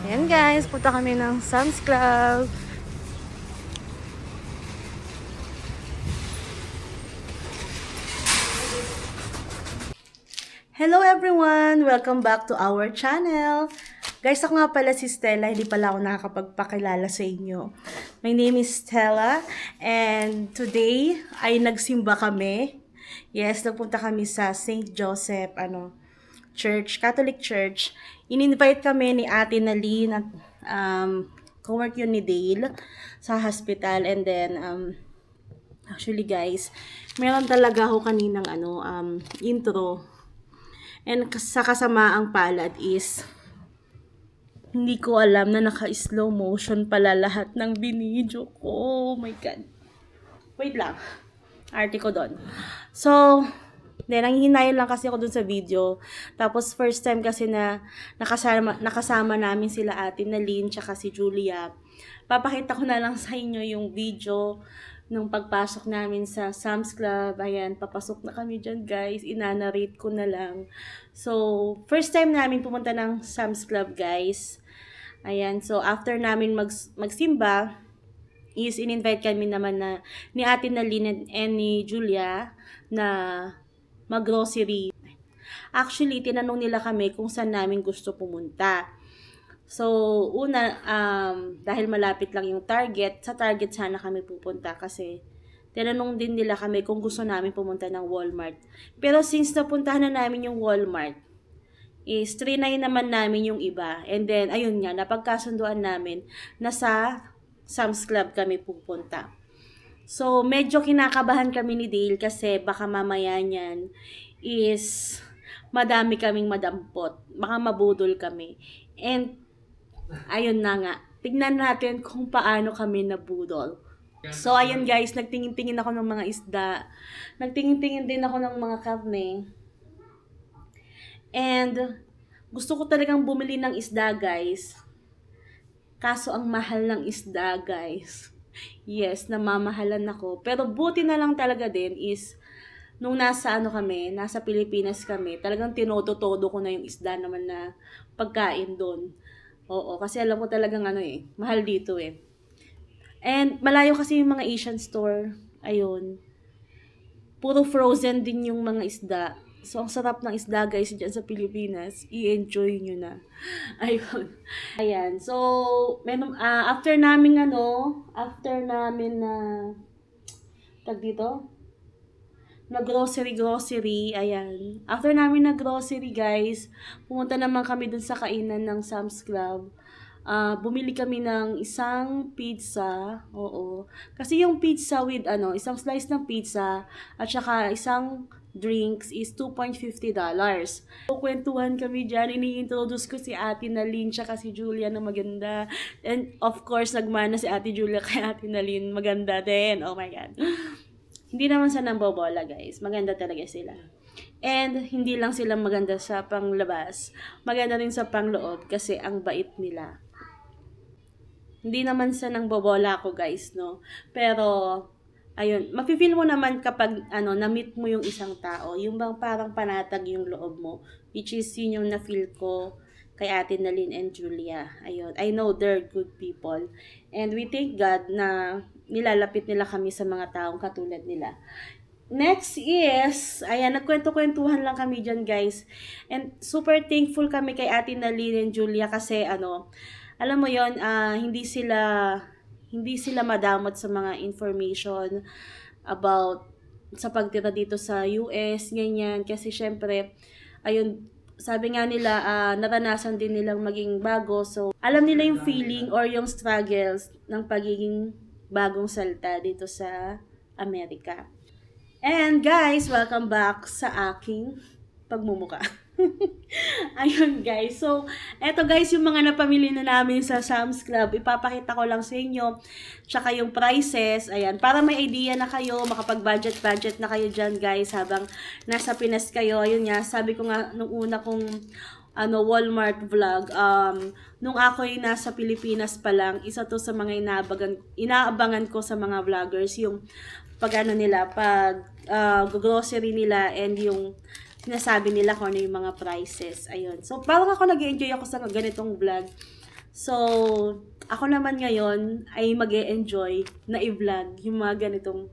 Ayan guys, punta kami ng Sam's Club. Hello everyone! Welcome back to our channel. Guys, ako nga pala si Stella, hindi pala ako nakakapagpakilala sa inyo. My name is Stella and today ay nagsimba kami. Yes, nagpunta kami sa St. Joseph Church, Catholic Church. In-invite kami ni Ate Naline at co-work yun ni Dale sa hospital. And then actually guys, meron talaga ako kaninang intro. And sa kasamaang palad is hindi ko alam na naka-slow motion pala lahat ng binidyo ko. Oh my God. Wait lang. Arte ko doon. So, nanghihinayan lang kasi ako dun sa video. Tapos, first time kasi na nakasama namin sila Ate Naline tsaka si Julia. Papakita ko na lang sa inyo yung video nung pagpasok namin sa Sam's Club. Ayan, papasok na kami dyan guys. Inanarate ko na lang. So, first time namin pumunta ng Sam's Club guys. Ayan, so after namin magsimba, is in-invite kami naman na ni Ate Naline and ni Julia na mag-grocery. Actually, tinanong nila kami kung saan namin gusto pumunta. So, una, dahil malapit lang yung Target, sa Target sana kami pupunta kasi tinanong din nila kami kung gusto namin pumunta ng Walmart. Pero since napuntahan na namin yung Walmart, is trinay naman namin yung iba. And then, ayun nga, napagkasunduan namin na sa Sam's Club kami pupunta. So, medyo kinakabahan kami ni Dale kasi baka mamaya niyan is madami kaming madampot. Baka mabudol kami. And, ayun na nga. Tignan natin kung paano kami nabudol. So, ayun guys, nagtingin-tingin ako ng mga isda. Nagtingin-tingin din ako ng mga karne. And, gusto ko talagang bumili ng isda guys. Kaso, ang mahal ng isda guys. Yes, namamahalan ako. Pero buti na lang talaga din is, nung nasa nasa Pilipinas kami, talagang tinodo-todo ko na yung isda naman na pagkain doon. Oo, kasi alam ko talagang mahal dito eh. And malayo kasi yung mga Asian store. Ayun. Puro frozen din yung mga isda. So, ang sarap ng isda guys dyan sa Pilipinas. I-enjoy nyo na. Ayun. Ayan. So, after namin tag dito, grocery, ayan. After namin grocery guys, pumunta naman kami dun sa kainan ng Sam's Club. Bumili kami ng isang pizza, oo. Kasi yung pizza with isang slice ng pizza at saka isang drinks is $2.50. So, kwentuhan kami dyan. Ini-introduce ko si Ate Naline tsaka si Julia na maganda. And of course, nagmana si Ate Julia kay Ate Naline. Maganda din. Oh my God. Hindi naman sa nambobola guys. Maganda talaga sila. And hindi lang sila maganda sa panglabas. Maganda rin sa pangloob kasi ang bait nila. Hindi naman sa nangbobola ako guys, no? Pero, ayun, mafe-feel mo naman kapag, na-meet mo yung isang tao, yung bang parang panatag yung loob mo, which is yun yung na-feel ko kay Ate Naline and Julia. Ayun, I know they're good people. And we thank God na nilalapit nila kami sa mga taong katulad nila. Next is, ayan, nagkwento-kwentuhan lang kami dyan guys. And super thankful kami kay Ate Naline and Julia kasi alam mo yon, hindi sila madamot sa mga information about sa pagtira dito sa US, ganyan. Kasi syempre, ayun, sabi nga nila, naranasan din nilang maging bago. So, alam nila yung feeling or yung struggles ng pagiging bagong salta dito sa Amerika. And guys, welcome back sa aking pagmumuka. Ayun guys. So, eto guys yung mga napamili na namin sa Sam's Club. Ipapakita ko lang sa inyo. Tsaka yung prices. Ayan. Para may idea na kayo. Makapag-budget na kayo dyan guys. Habang nasa Pinas kayo. Ayun nga. Sabi ko nga nung una kong Walmart vlog. Nung ako'y nasa Pilipinas pa lang. Isa to sa mga inaabangan ko sa mga vloggers. Yung pag grocery nila and yung sinasabi nila kung ano yung mga prices. Ayun. So, parang ako nag-enjoy ako sa ganitong vlog. So, ako naman ngayon ay mag-e-enjoy na i-vlog yung mga ganitong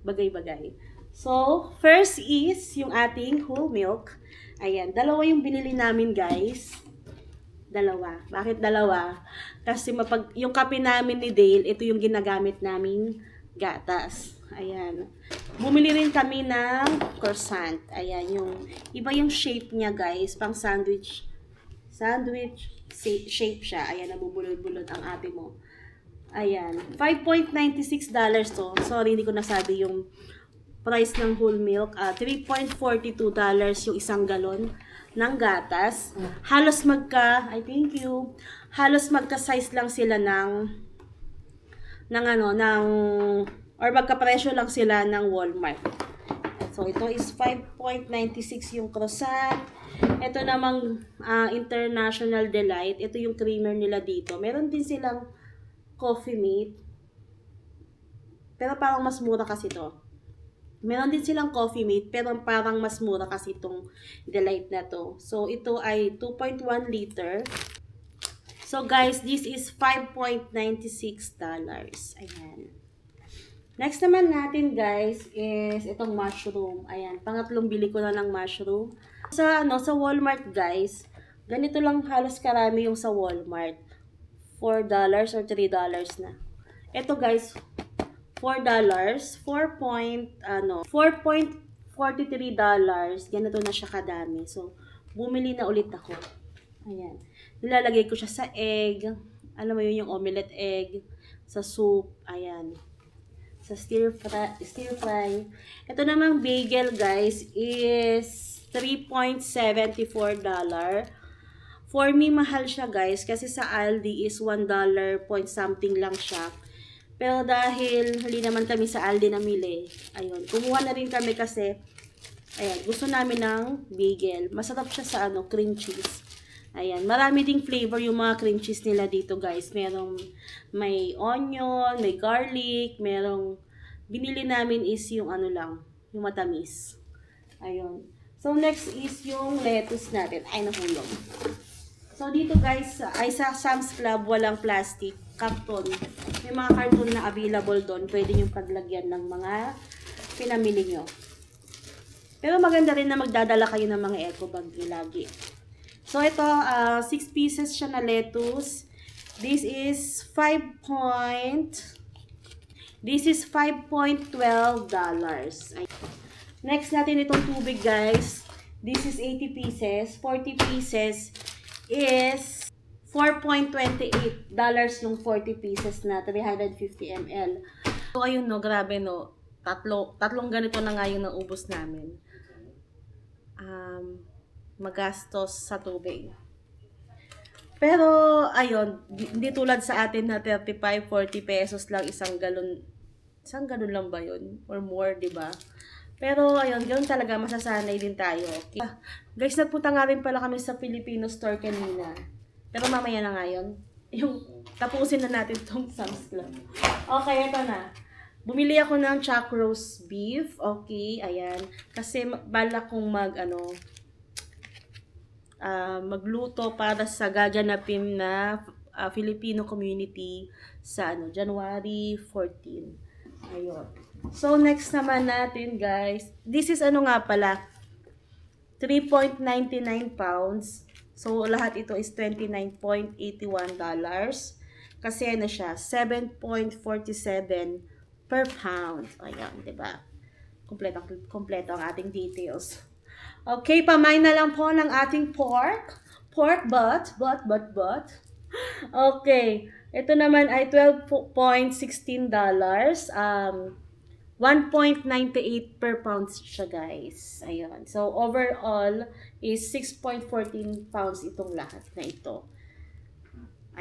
bagay-bagay. So, first is yung ating whole milk. Ayan, dalawa yung binili namin, guys. Dalawa. Bakit dalawa? Kasi yung kape namin ni Dale, ito yung ginagamit naming gatas. Ayan. Bumili rin kami ng croissant. Ayan, iba yung shape niya, guys. Pang sandwich. Sandwich shape siya. Ayan, nabubulod-bulod ang ate mo. Ayan. $5.96 to. Sorry, hindi ko nasabi yung price ng whole milk. $3.42 yung isang galon ng gatas. Halos I thank you. Halos magka-size lang sila or magka-presyo lang sila ng Walmart. So, ito is 5.96 yung croissant. Ito namang International Delight. Ito yung creamer nila dito. Meron din silang coffee mate. Pero parang mas mura kasi to. Meron din silang coffee mate, pero parang mas mura kasi itong Delight na to. So, ito ay 2.1 liter. So, guys, this is $5.96. Ayan. Next naman natin, guys, is itong mushroom. Ayan, pangatlong bili ko na ng mushroom. Sa Walmart, guys, ganito lang halos karami yung sa Walmart. $4 or $3 na. Ito, guys, $4, $4.43. Ganito na siya kadami. So, bumili na ulit ako. Ayan. Nilalagay ko siya sa egg. Alam mo yun, yung omelette egg. Sa soup. Ayan. Sa stir fry. Ito namang bagel, guys, is $3.74. For me, mahal siya, guys. Kasi sa Aldi is $1 point something lang siya. Pero dahil hindi naman kami sa Aldi namili, ayun, kumuha na rin kami kasi, ayan, gusto namin ng bagel. Masarap siya sa cream cheese. Ayan, marami ding flavor yung mga cream cheese nila dito, guys. May onion, may garlic, binili namin is yung yung matamis. Ayun. So, next is yung lettuce natin. Ay, nahulog. So, dito, guys, ay sa Sam's Club, walang plastic. Karton. May mga karton na available doon. Pwede nyo paglagyan ng mga pinamili nyo. Pero maganda rin na magdadala kayo ng mga eco bag lagi. So, ito, 6 pieces siya na lettuce. This is $5.12. Next natin itong tubig, guys. This is 80 pieces. 40 pieces is $4.28 yung 40 pieces na 350 ml. So, ayun grabe tatlong ganito na nga yung naubos namin. Magastos sa tubig. Pero, ayun, hindi tulad sa atin na 35, 40 pesos lang isang galon. Isang galon lang ba yun? Or more, di ba? Pero, ayun, ganoon talaga, masasanay din tayo. Okay. Guys, nagpunta nga rin pala kami sa Filipino store kanina. Pero mamaya na nga yun. Tapusin na natin tong Sam's Club. Okay, ito na. Bumili ako ng chuck roast beef. Okay, ayan. Kasi balak kong magluto para sa gaganapin na Filipino community sa January 14. Ayun. So, next naman natin, guys. This is nga pala. 3.99 pounds. So, lahat ito is $29.81. Kasi siya, 7.47 per pound. Ayan, diba? Kompleto ang ating details. Okay, pamain na lang po ng ating pork. Pork butt. Okay, ito naman ay $12.16. 1.98 per pound siya, guys. Ayun. So, overall is 6.14 pounds itong lahat na ito.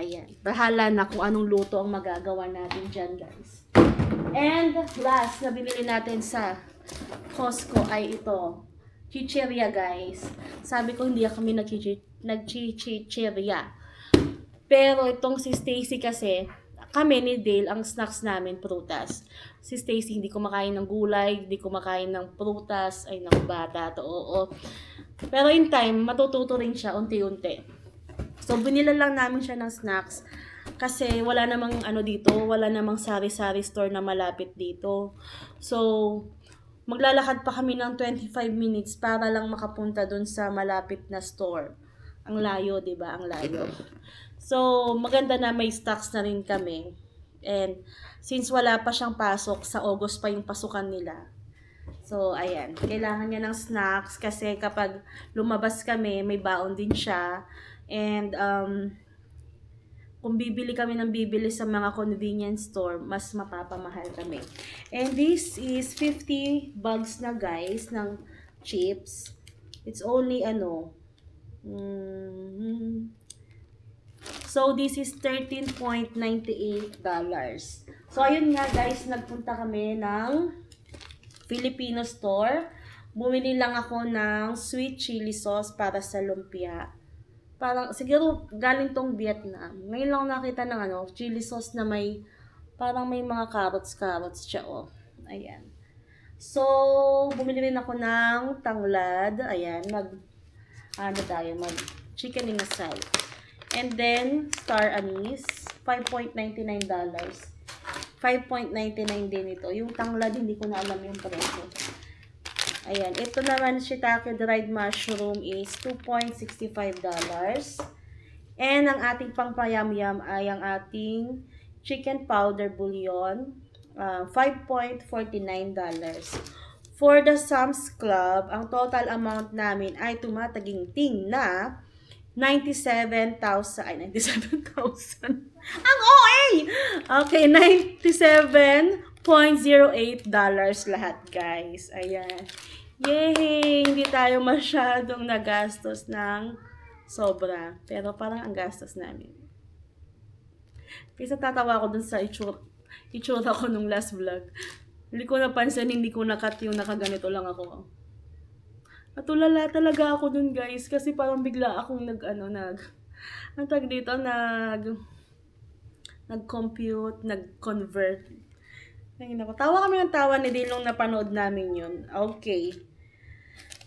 Ayan. Bahala na kung anong luto ang magagawa natin dyan, guys. And last na binili natin sa Costco ay ito. Chicheria, guys. Sabi ko hindi kami nag-chicheria. Pero itong si Stacy kasi, kami ni Dale, ang snacks namin, prutas. Si Stacy, hindi kumakain ng gulay, hindi kumakain ng prutas. Ay, naku, bata to, oo. Pero in time, matututo rin siya unti-unti. So, binila lang namin siya ng snacks kasi wala namang ano dito, wala namang sari-sari store na malapit dito. So, maglalakad pa kami ng 25 minutes para lang makapunta dun sa malapit na store. Ang layo, 'di ba? Ang layo. So, maganda na may stocks na rin kami. And since wala pa siyang pasok, sa August pa yung pasukan nila. So, ayan. Kailangan niya ng snacks kasi kapag lumabas kami, may baon din siya. And kung bibili kami ng bibili sa mga convenience store, mas mapapamahal kami. And this is 50 bags na guys ng chips. It's only so this is $13.98. So ayun nga guys, nagpunta kami ng Filipino store. Bumili lang ako ng sweet chili sauce para sa lumpia. Parang, siguro, galing tong Vietnam. Ngayon lang nakita ng chili sauce na parang may mga carrots siya, oh. Ayan. So, bumili rin ako ng tanglad. Ayan, mag chicken inasal. And then, star anise, $5.99. $5.99 din ito. Yung tanglad, hindi ko na alam yung presyo. Ayan, ito naman shiitake dried mushroom is $2.65. And ang ating pangpayamyam ay ang ating chicken powder bouillon, $5.49. For the Sam's Club, ang total amount namin ay tumataginting na 97,000. Ang OA! Okay, $97.08 lahat, guys. Ayan. Yay! Hindi tayo masyadong nagastos ng sobra. Pero parang ang gastos namin. Kasi tatawa ako dun sa itsura ko nung last vlog. Hindi ko napansin, hindi ko nakat yung nakaganito lang ako. Natulala talaga ako dun, guys. Kasi parang bigla akong nag-compute, nag-convert. Tawa kami ng tawa ni Dilong na panood namin yun. Okay.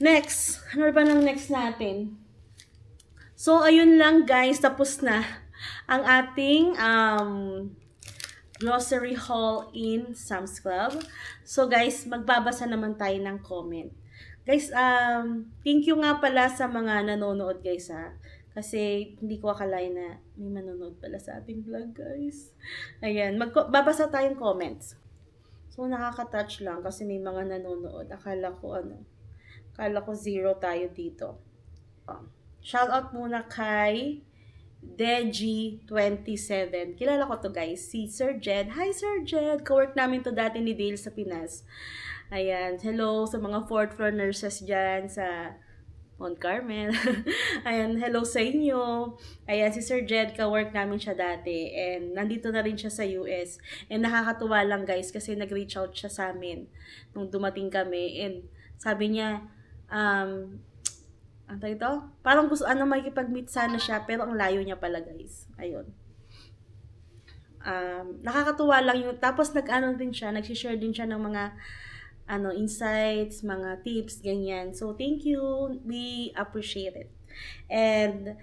Next. Ano ba ng next natin? So, ayun lang guys. Tapos na ang ating grocery haul in Sam's Club. So guys, magbabasa naman tayo ng comment. Guys, thank you nga pala sa mga nanonood guys ha. Kasi hindi ko akalain na may manonood pala sa ating vlog guys. Ayan, babasa tayong comments. So, nakaka-touch lang kasi may mga nanonood. Akala ko zero tayo dito. Shoutout muna kay Deji27. Kilala ko to guys. Si Sir Jed. Hi Sir Jed! Kawork namin to dati ni Dale sa Pinas. Ayan. Hello sa mga 4th floor nurses dyan sa Mount Carmel. Ayan, hello sa inyo. Ayan, si Sir Jed, kawork namin siya dati. And nandito na rin siya sa US. And nakakatuwa lang guys kasi nag-reach out siya sa amin nung dumating kami. And sabi niya, ano ito? Parang gusto, makikipag-meet sana siya, pero ang layo niya pala guys. Ayun. Nakakatuwa lang yun. Tapos din siya, nag-share din siya ng mga insights, mga tips, ganyan. So, thank you. We appreciate it. And,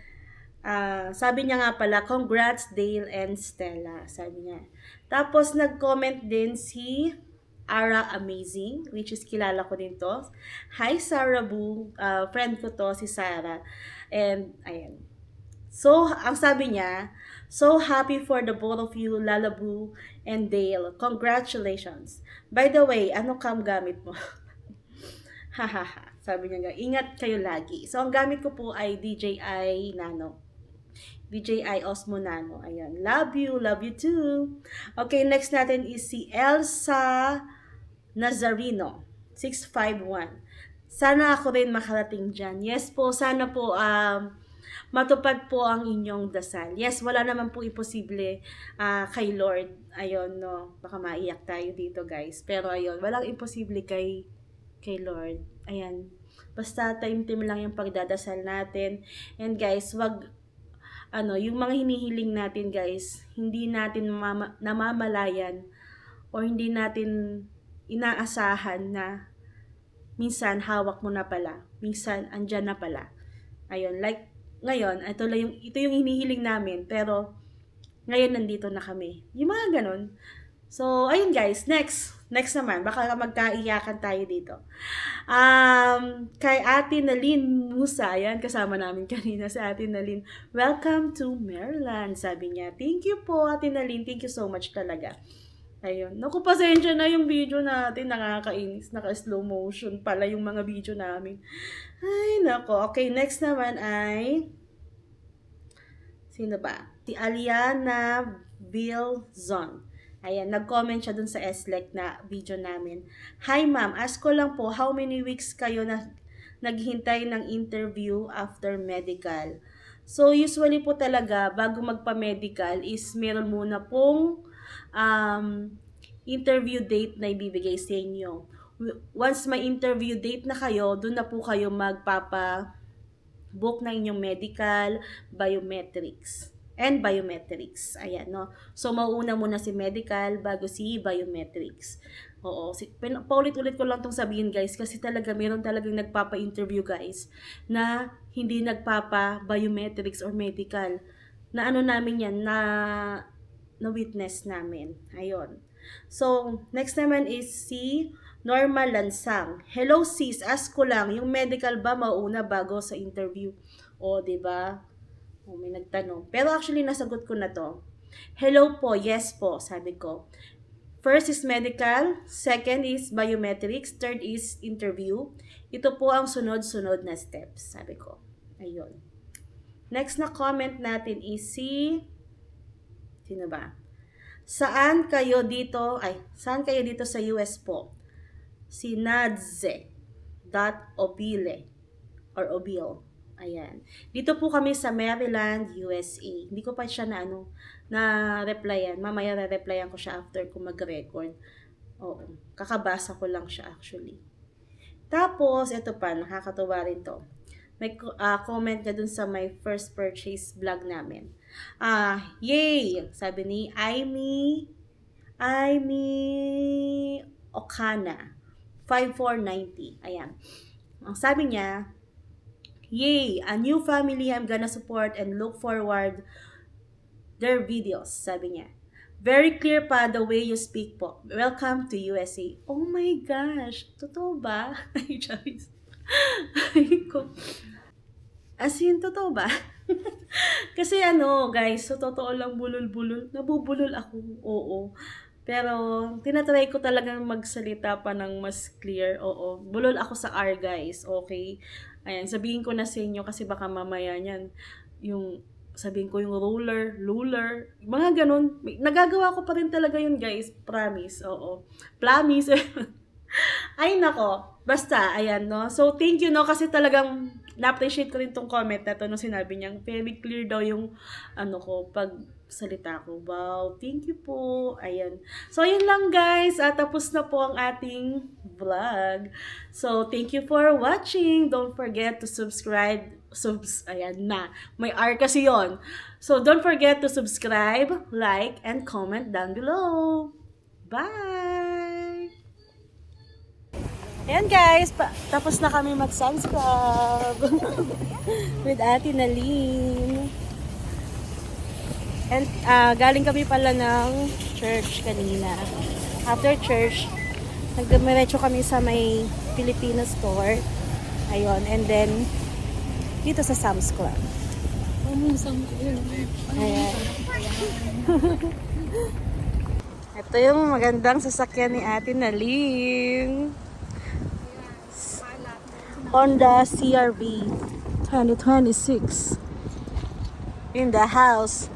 sabi niya nga pala, congrats Dale and Stella. Sabi niya. Tapos, nag-comment din si Ara Amazing, which is kilala ko din to. Hi, Sarah Boo. Friend ko to, si Sarah. And, ayan. So, ang sabi niya, so happy for the both of you, Lalaboo and Dale. Congratulations. By the way, ano cam gamit mo? Hahaha. Sabi niya nga, ingat kayo lagi. So, ang gamit ko po ay DJI Nano. DJI Osmo Nano. Ayan. Love you too. Okay, next natin is si Elsa Nazarino, 651. Sana ako rin makarating dyan. Yes po, sana po matupad po ang inyong dasal. Yes, wala naman po imposible kay Lord. Ayun, no. Baka maiyak tayo dito, guys. Pero ayun, walang imposible kay Lord. Ayan. Basta time-time lang yung pagdadasal natin. And guys, wag yung mga hinihiling natin, guys, hindi natin namamalayan o hindi natin inaasahan na minsan hawak mo na pala. Minsan andyan na pala. Ayun, like ngayon, ito yung hinihiling namin, pero ngayon nandito na kami. Yung mga ganun. So, ayun guys, next naman, baka magkaiyakan tayo dito. Kay Ate Nalin Musa, ayan, kasama namin kanina si Ate Nalin. Welcome to Maryland, sabi niya. Thank you po, Ate Nalin. Thank you so much talaga. Ayun. Naku, pasensya na yung video natin. Nakakainis. Naka-slow motion pala yung mga video namin. Ay, nako. Okay, next naman ay... Sino ba? Si Aliana Bilzon. Ayan, nag-comment siya dun sa SLEC na video namin. Hi ma'am, ask ko lang po, how many weeks kayo na naghintay ng interview after medical? So, usually po talaga, bago magpa-medical is meron muna pong interview date na ibibigay sa inyo. Once may interview date na kayo, dun na po kayo book na inyong medical, biometrics, and biometrics. Ayan, no? So, mauuna muna si medical bago si biometrics. Oo. Paulit-ulit ko lang itong sabihin, guys, kasi talaga, meron talagang nagpapa-interview, guys, na hindi nagpapa-biometrics or medical. Na ano namin yan, na witness namin. Ayun. So, next naman is si Norma Lansang. Hello sis, ask ko lang, yung medical ba mauna bago sa interview? O, diba? O, may nagtanong. Pero actually, nasagot ko na to. Hello po, yes po, sabi ko. First is medical, second is biometrics, third is interview. Ito po ang sunod-sunod na steps, sabi ko. Ayun. Next na comment natin is sino ba? Saan kayo dito sa US po? Si Nadze.obile or Obil. Ayan. Dito po kami sa Maryland, USA. Hindi ko pa siya na replyan. Mamaya re-replyan ko siya after ko mag-record. Oo. Kakabasa ko lang siya actually. Tapos, ito pa, nakakatuwa rin to. May comment na dun sa my first purchase vlog namin. Yay! Sabi ni Aimee Okana. 5490. Ayan. Ang sabi niya, yay! A new family I'm gonna support and look forward their videos. Sabi niya. Very clear pa the way you speak po. Welcome to USA. Oh my gosh! Totoo ba? Ay, Charis. Ay, ko. As in, totoo ba? Kasi guys, so totoo lang bulol-bulol. Nabubulol ako, oo. Pero, tinatry ko talagang magsalita pa ng mas clear, oo. Bulol ako sa R, guys, okay? Ayan, sabihin ko na sa inyo kasi baka mamaya niyan, sabihin ko yung ruler, mga ganun. Nagagawa ko pa rin talaga yun, guys, promise, oo. Promise. Ay, nako. Basta, ayan, no? So, thank you, no? Kasi talagang na-appreciate ko rin tong comment na to nung sinabi niyang very clear daw yung pag salita ko. Wow, thank you po. Ayan. So, ayun lang guys. Tapos na po ang ating vlog. So, thank you for watching. Don't forget to subscribe. Ayan na. May R kasi yon. So, don't forget to subscribe, like, and comment down below. Bye! Ayan guys, tapos na kami mag-sunscrub with Ate Nalin. And galing kami pala ng church kanina. After church, nagdamiretso kami sa may Filipino store. Ayun, and then dito sa Sam's Club. Ayan. Ito yung magandang sasakyan ni Ate Nalin. Honda CR-V 2026 in the house.